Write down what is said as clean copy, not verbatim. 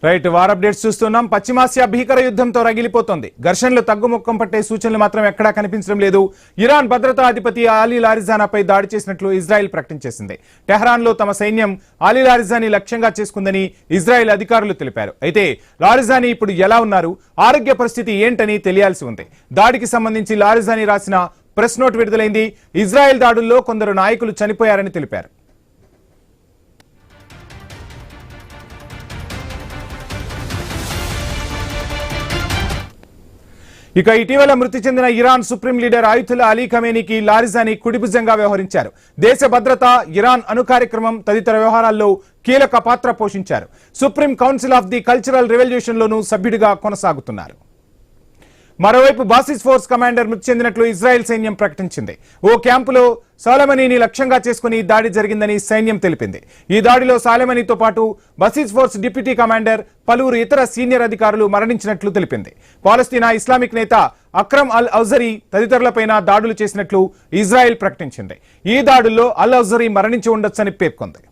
Right war updates చూస్తున్నాం. పశ్చిమాసియా భీకర యుద్ధంతో రగిలిపోతోంది. ఘర్షణలు తగ్గుముఖం పట్టే సూచనలు మాత్రం ఎక్కడా కనిపించడం లేదు. ఇరాన్ భద్రతా అధిపతి అలీ లారిజానాపై దాడి చేసినట్లు ఇజ్రాయెల్ ప్రకటించేసింది. టెహరాన్లో తమ సైన్యం అలీ లారిజానీ లక్ష్యంగా చేసుకుందని ఇజ్రాయెల్ అధికారులు తెలిపారు. అయితే లారిజానీ ఇప్పుడు ఎలా ఉన్నారు, ఆరోగ్య పరిస్థితి ఏంటని తెలియాల్సి ఉంది. దాడికి సంబంధించి లారిజానీ రాసిన ప్రెస్ నోట్ విడుదలైంది. ఇజ్రాయెల్ దాడుల్లో కొందరు నాయకులు చనిపోయారని తెలిపారు. ఇక ఇటీవల మృతి చెందిన Iran supreme leader Ayatollah Ali ఖమేనీకి లారిజానీ కుడిభుజంగా వ్యవహరించారు. దేశ భద్రత, ఇరాన్ అణు కార్యక్రమం తదితర వ్యవహారాల్లో కీలక పాత్ర పోషించారు. Supreme council of the cultural revolution లోనూ సభ్యుడిగా కొనసాగుతున్నారు. మరోవైపు బాసిస్ ఫోర్స్ కమాండర్ మృతి చెందినట్లు ఇజ్రాయెల్ సైన్యం ప్రకటించింది. ఓ క్యాంపులో సాలమనీని లక్ష్యంగా చేసుకుని దాడి జరిగిందని సైన్యం తెలిపింది. ఈ దాడిలో సాలమనీతో పాటు బాసిస్ ఫోర్స్ డిప్యూటీ కమాండర్, పలువురు ఇతర సీనియర్ అధికారులు మరణించినట్లు తెలిపింది. పాలస్తీనా ఇస్లామిక్ నేత అక్రమ్ అల్ ఔజరీ తదితరులపైన దాడులు చేసినట్లు ఇజ్రాయెల్ ప్రకటించింది. ఈ దాడుల్లో అల్ ఔజరీ మరణించి ఉండొచ్చని పేర్కొంది.